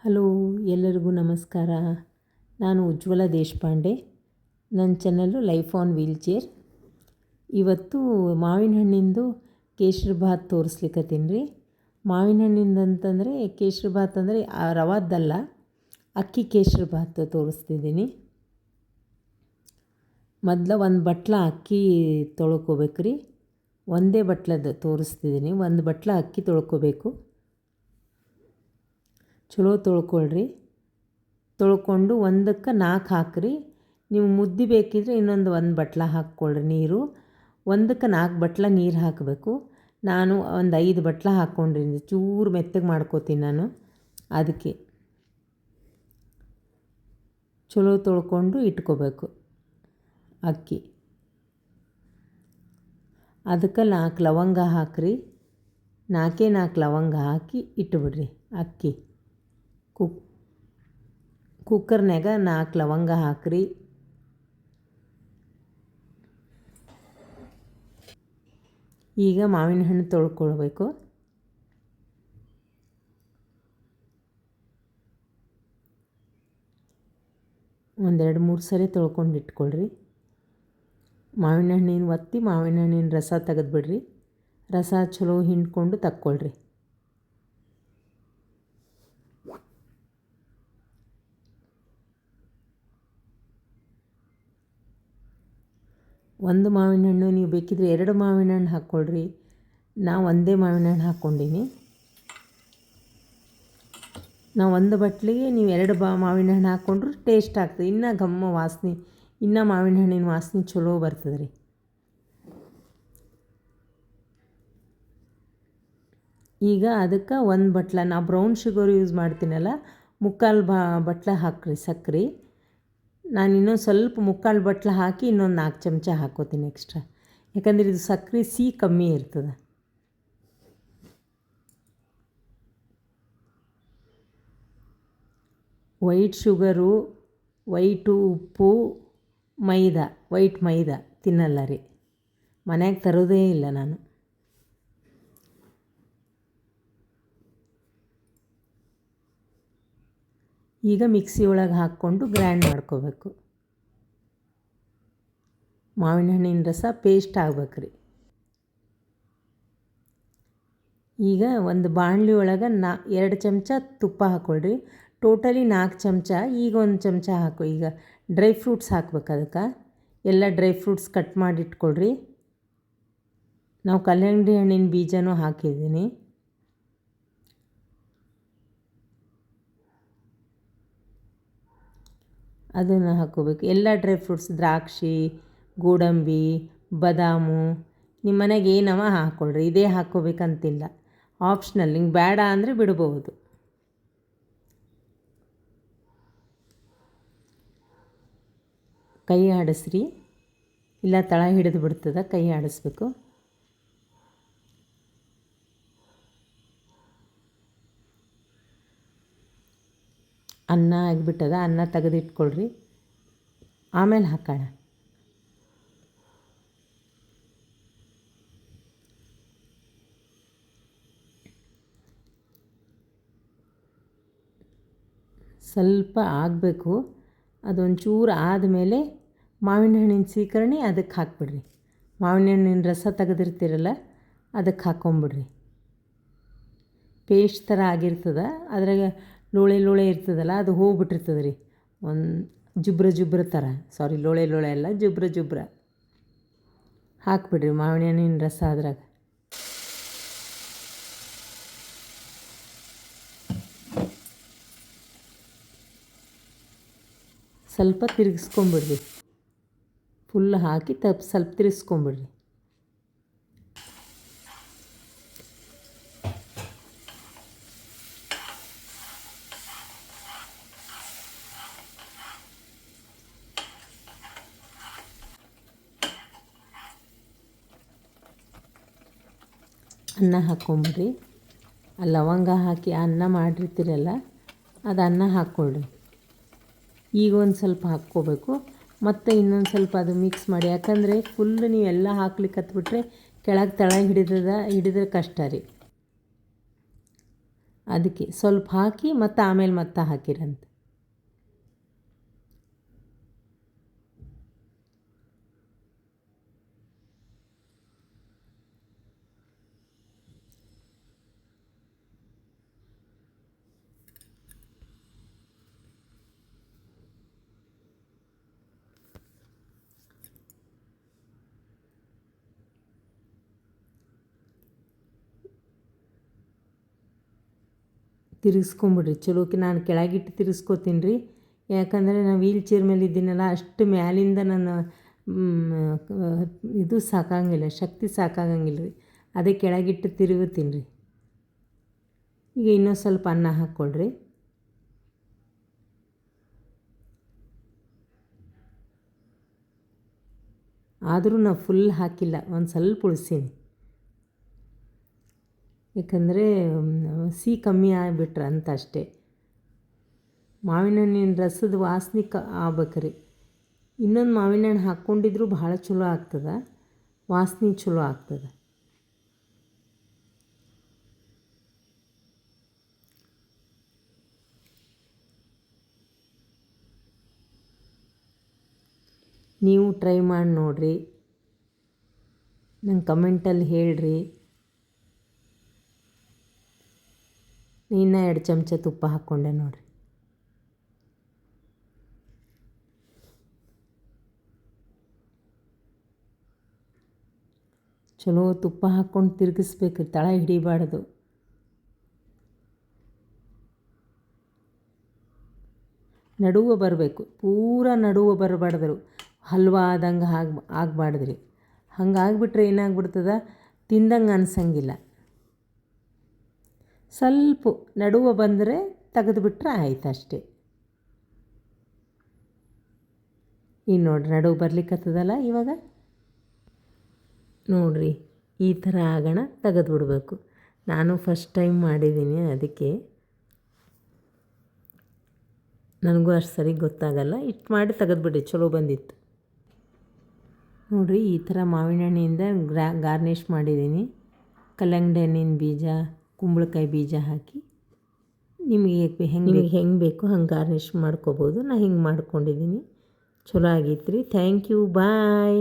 Hello, ಎಲ್ಲರಿಗೂ ನಮಸ್ಕಾರ. ನಾನು ಉಜ್ವಲ ದೇಶಪಾಂಡೆ. ನನ್ನ channel life on wheel chair. ಇವತ್ತು ಮಾವಿನ ಹಣ್ಣಿಂದು ಕೇಸರಿ ಭಾತ್ ತೋರಿಸ್ಲಿಕ್ಕತ್ತೀನಿ ರೀ. ಮಾವಿನ ಹಣ್ಣಿಂದು ಅಂತಂದರೆ ಕೇಸರಿ ಭಾತ್ ಅಂದರೆ ರವಾದ್ದಲ್ಲ, ಅಕ್ಕಿ ಕೇಸರಿ ಭಾತ್ ತೋರಿಸ್ತಿದ್ದೀನಿ. ಮೊದಲು ಒಂದು ಬಟ್ಲ ಅಕ್ಕಿ ತೊಳ್ಕೊಬೇಕು ರೀ. ಒಂದೇ ಬಟ್ಲದ್ದು ತೋರಿಸ್ತಿದ್ದೀನಿ. ಒಂದು ಬಟ್ಲ ಅಕ್ಕಿ ತೊಳ್ಕೊಬೇಕು. ಚಲೋ ತೊಳ್ಕೊಳ್ರಿ. ತೊಳ್ಕೊಂಡು ಒಂದಕ್ಕೆ 4 ಹಾಕ್ರಿ. ನೀವು ಮುದ್ದೆ ಬೇಕಿದ್ರೆ ಒಂದು ಬಟ್ಲ ಹಾಕ್ಕೊಳ್ರಿ ನೀರು. ಒಂದಕ್ಕೆ 4 ಬಟ್ಲ ನೀರು ಹಾಕಬೇಕು. ನಾನು ಒಂದು 5 ಬಟ್ಲ ಹಾಕ್ಕೊಂಡ್ರಿ. ಚೂರು ಮೆತ್ತಗೆ ಮಾಡ್ಕೋತೀನಿ ನಾನು. ಅದಕ್ಕೆ ಚಲೋ ತೊಳ್ಕೊಂಡು ಇಟ್ಕೋಬೇಕು ಅಕ್ಕಿ. ಅದಕ್ಕೆ 4 ಲವಂಗ ಹಾಕ್ರಿ. 4 ಲವಂಗ ಹಾಕಿ ಇಟ್ಟುಬಿಡ್ರಿ ಅಕ್ಕಿ. ಕುಕ್ಕರ್ನಾಗ 4 ಲವಂಗ ಹಾಕ್ರಿ. ಈಗ ಮಾವಿನ ಹಣ್ಣು ತೊಳ್ಕೊಳ್ಬೇಕು. ಒಂದು 2-3 ಸರಿ ತೊಳ್ಕೊಂಡು ಇಟ್ಕೊಳ್ರಿ. ಮಾವಿನ ಹಣ್ಣಿನ ಮಾವಿನ ಹಣ್ಣಿನ ರಸ ತೆಗೆದುಬಿಡ್ರಿ. ರಸ ಚಲೋ ಹಿಂಡ್ಕೊಂಡು ತಕ್ಕೊಳ್ರಿ. ಒಂದು ಮಾವಿನ ಹಣ್ಣು ನೀವು ಬೇಕಿದ್ರೆ 2 ಮಾವಿನ ಹಣ್ಣು ಹಾಕ್ಕೊಳ್ರಿ. ನಾವು ಒಂದೇ ಮಾವಿನ ಹಣ್ಣು ಹಾಕ್ಕೊಂಡೀನಿ. ನಾವು ಒಂದು ಬಟ್ಲಿಗೆ ನೀವು 2 ಮಾವಿನ ಹಣ್ಣು ಹಾಕ್ಕೊಂಡ್ರೆ ಟೇಸ್ಟ್ ಆಗ್ತದೆ. ಇನ್ನೂ ಘಮ್ಮ ವಾಸನೆ, ಇನ್ನೂ ಮಾವಿನ ಹಣ್ಣಿನ ವಾಸನೆ ಚಲೋ ಬರ್ತದೆ ರೀ. ಈಗ ಅದಕ್ಕೆ ಒಂದು ಬಟ್ಲ ನಾವು ಬ್ರೌನ್ ಶುಗರ್ ಯೂಸ್ ಮಾಡ್ತೀನಲ್ಲ, 3/4 ಬಟ್ಲ ಹಾಕ್ರಿ ಸಕ್ಕರೆ. ನಾನು ಇನ್ನೊಂದು ಸ್ವಲ್ಪ 3/4 ಬಟ್ಲ ಹಾಕಿ ಇನ್ನೊಂದು 4 ಚಮಚ ಹಾಕ್ಕೋತೀನಿ ಎಕ್ಸ್ಟ್ರಾ. ಯಾಕಂದರೆ ಇದು ಸಕ್ಕರೆ ಕಮ್ಮಿ ಇರ್ತದೆ. ವೈಟ್ ಶುಗರು, ವೈಟು ಉಪ್ಪು, ಮೈದಾ, ವೈಟ್ ಮೈದಾ ತಿನ್ನಲ್ಲ ರೀ. ಮನ್ಯಾಗ ತರೋದೇ ಇಲ್ಲ ನಾನು. ಈಗ ಮಿಕ್ಸಿ ಒಳಗೆ ಹಾಕ್ಕೊಂಡು ಗ್ರೈಂಡ್ ಮಾಡ್ಕೋಬೇಕು. ಮಾವಿನ ಹಣ್ಣಿನ ರಸ ಪೇಸ್ಟ್ ಆಗ್ಬೇಕು ರೀ. ಈಗ ಒಂದು ಬಾಣಲಿ ಒಳಗೆ 2 ಚಮಚ ತುಪ್ಪ ಹಾಕ್ಕೊಳ್ರಿ. ಟೋಟಲಿ 4 ಚಮಚ. ಈಗ 1 ಚಮಚ ಹಾಕು. ಈಗ ಡ್ರೈ ಫ್ರೂಟ್ಸ್ ಹಾಕ್ಬೇಕು. ಅದಕ್ಕೆ ಎಲ್ಲ ಡ್ರೈ ಫ್ರೂಟ್ಸ್ ಕಟ್ ಮಾಡಿ ಇಟ್ಕೊಳ್ರಿ. ನಾವು ಕಲ್ಲಂಗಡಿ ಹಣ್ಣಿನ ಬೀಜನೂ ಹಾಕಿದ್ದೀನಿ. ಅದನ್ನು ಹಾಕ್ಕೋಬೇಕು. ಎಲ್ಲ ಡ್ರೈ ಫ್ರೂಟ್ಸ್, ದ್ರಾಕ್ಷಿ, ಗೋಡಂಬಿ, ಬಾದಾಮು, ನಿಮ್ಮ ಮನೆಗೆ ಏನವ ಹಾಕ್ಕೊಳ್ರಿ. ಇದೇ ಹಾಕ್ಕೋಬೇಕಂತಿಲ್ಲ, ಆಪ್ಷನಲ್. ನಿಂಗೆ ಬೇಡ ಅಂದರೆ ಬಿಡ್ಬೋದು. ಕೈ ಆಡಿಸ್ರಿ, ಇಲ್ಲ ತಳ ಹಿಡಿದು ಬಿಡ್ತದೆ. ಕೈ ಆಡಿಸ್ಬೇಕು. ಅನ್ನ ಆಗಿಬಿಟ್ಟದ. ಅನ್ನ ತೆಗೆದಿಟ್ಕೊಳ್ರಿ, ಆಮೇಲೆ ಹಾಕೋಣ. ಸ್ವಲ್ಪ ಆಗಬೇಕು. ಅದೊಂಚೂರು ಆದಮೇಲೆ ಮಾವಿನ ಹಣ್ಣಿನ ಸೀಕರಣೆ ಅದಕ್ಕೆ ಹಾಕ್ಬಿಡ್ರಿ. ಮಾವಿನ ಹಣ್ಣಿನ ರಸ ತೆಗೆದಿರ್ತೀರಲ್ಲ, ಅದಕ್ಕೆ ಹಾಕ್ಕೊಂಬಿಡ್ರಿ. ಪೇಸ್ಟ್ ಥರ ಆಗಿರ್ತದೆ. ಅದ್ರಾಗ ಲೋಳೆ ಇರ್ತದಲ್ಲ, ಅದು ಹೋಗ್ಬಿಟ್ಟಿರ್ತದೆ ರೀ. ಒಂದು ಜುಬ್ರ ಥರ. ಸಾರಿ, ಲೋಳೆ ಅಲ್ಲ, ಜುಬ್ರ ಹಾಕ್ಬಿಡ್ರಿ ಮಾವಿನ ಹಣ್ಣಿನ ರಸ ಅದ್ರಾಗ. ಸ್ವಲ್ಪ ತಿರುಗಿಸ್ಕೊಂಬಿಡ್ರಿ. ಫುಲ್ ಹಾಕಿ ಸ್ವಲ್ಪ ತಿರುಗಿಸ್ಕೊಂಬಿಡ್ರಿ. ಅನ್ನ ಹಾಕ್ಕೊಂಬಿಡ್ರಿ. ಆ ಲವಂಗ ಹಾಕಿ ಅನ್ನ ಮಾಡಿರ್ತೀರಲ್ಲ, ಅದು ಅನ್ನ ಹಾಕ್ಕೊಳ್ರಿ. ಈಗ ಒಂದು ಸ್ವಲ್ಪ ಹಾಕ್ಕೋಬೇಕು. ಮತ್ತು ಇನ್ನೊಂದು ಸ್ವಲ್ಪ ಅದು ಮಿಕ್ಸ್ ಮಾಡಿ. ಯಾಕಂದರೆ ಫುಲ್ ನೀವೆಲ್ಲ ಹಾಕ್ಲಿಕ್ಕೆ ಹತ್ಬಿಟ್ರೆ ಕೆಳಗೆ ತಳ ಹಿಡಿದ್ರೆ ಕಷ್ಟ ರೀ. ಅದಕ್ಕೆ ಸ್ವಲ್ಪ ಹಾಕಿ ಮತ್ತು ಆಮೇಲೆ ಮತ್ತೆ ಹಾಕಿರಂತೆ. ತಿರುಗಿಸ್ಕೊಂಬಿಡ್ರಿ ಚಲೋಕಿ. ನಾನು ಕೆಳಗಿಟ್ಟು ತಿರುಗಿಸ್ಕೋತೀನಿ ರೀ, ಯಾಕಂದರೆ ನಾನು ವೀಲ್ ಚೇರ್ ಮೇಲೆ ಇದ್ದೀನಲ್ಲ, ಅಷ್ಟು ಮ್ಯಾಲಿಂದ ನಾನು ಇದು ಸಾಕಾಗಂಗಿಲ್ಲ, ಶಕ್ತಿ ಸಾಕಾಗಂಗಿಲ್ಲ ರೀ. ಅದೇ ಕೆಳಗಿಟ್ಟು ತಿರುಗುತ್ತೀನಿ ರೀ. ಈಗ ಇನ್ನೂ ಸ್ವಲ್ಪ ಅನ್ನ ಹಾಕ್ಕೊಳ್ರಿ. ಆದರೂ ನಾವು ಫುಲ್ ಹಾಕಿಲ್ಲ, ಒಂದು ಸ್ವಲ್ಪ ಉಳಿಸೀನಿ. ಯಾಕಂದರೆ ಸಿಹಿ ಕಮ್ಮಿ ಆಗಿಬಿಟ್ರೆ ಅಂತ ಅಷ್ಟೇ. ಮಾವಿನ ಹಣ್ಣಿನ ರಸದ ವಾಸನೆ ಆಗ್ಬೇಕ್ರಿ. ಇನ್ನೊಂದು ಮಾವಿನ ಹಣ್ಣು ಹಾಕ್ಕೊಂಡಿದ್ರೂ ಭಾಳ ಚಲೋ ಆಗ್ತದೆ, ವಾಸನೆ ಚಲೋ ಆಗ್ತದೆ. ನೀವು ಟ್ರೈ ಮಾಡಿ ನೋಡಿರಿ, ನಂಗೆ ಕಮೆಂಟಲ್ಲಿ ಹೇಳಿರಿ. ಇನ್ನೂ 2 ಚಮಚ ತುಪ್ಪ ಹಾಕ್ಕೊಂಡೆ ನೋಡಿರಿ. ಚಲೋ ತುಪ್ಪ ಹಾಕ್ಕೊಂಡು ತಿರುಗಿಸ್ಬೇಕು, ತಳ ಹಿಡಿಬಾರ್ದು. ನಡುವೆ ಬರಬೇಕು, ಪೂರಾ ನಡುವೆ ಬರಬಾರ್ದು, ಹಲ್ವಾ ಆದಂಗೆ ಆಗಬಾರ್ದ್ರಿ. ಹಂಗಾಗ್ಬಿಟ್ರೆ ಏನಾಗ್ಬಿಡ್ತದೆ, ತಿಂದಂಗೆ ಅನ್ಸಂಗಿಲ್ಲ. ಸ್ವಲ್ಪ ನಡುವೆ ಬಂದರೆ ತೆಗೆದುಬಿಟ್ರೆ ಆಯ್ತು ಅಷ್ಟೇ. ಇನ್ನು ನೋಡಿರಿ, ನಡುವೆ ಬರ್ಲಿಕ್ಕತ್ತದಲ್ಲ ಇವಾಗ. ನೋಡಿರಿ, ಈ ಥರ ಆಗೋಣ ತೆಗೆದುಬಿಡ್ಬೇಕು. ನಾನು ಫಸ್ಟ್ ಟೈಮ್ ಮಾಡಿದ್ದೀನಿ, ಅದಕ್ಕೆ ನನಗೂ ಅಷ್ಟು ಸರಿ ಗೊತ್ತಾಗಲ್ಲ. ಇಷ್ಟು ಮಾಡಿ ತೆಗೆದುಬಿಡ್ರಿ, ಚಲೋ ಬಂದಿತ್ತು. ನೋಡಿರಿ, ಈ ಥರ ಮಾವಿನ ಹಣ್ಣಿಂದ ಗಾರ್ನಿಷ್ ಮಾಡಿದ್ದೀನಿ. ಕಲ್ಲಂಗಡಿ ಹಣ್ಣಿನ ಬೀಜ, ಕುಂಬಳಕಾಯಿ ಬೀಜ ಹಾಕಿ ನಿಮಗೆ ಹೆಂಗೆ ಬೇಕು ಹಂಗೆ ಗಾರ್ನಿಷ್ ಮಾಡ್ಕೋಬೋದು. ನಾನು ಹಿಂಗೆ ಮಾಡ್ಕೊಂಡಿದ್ದೀನಿ. ಚಲೋ ಆಗಿತ್ತು ರೀ. Thank you, bye.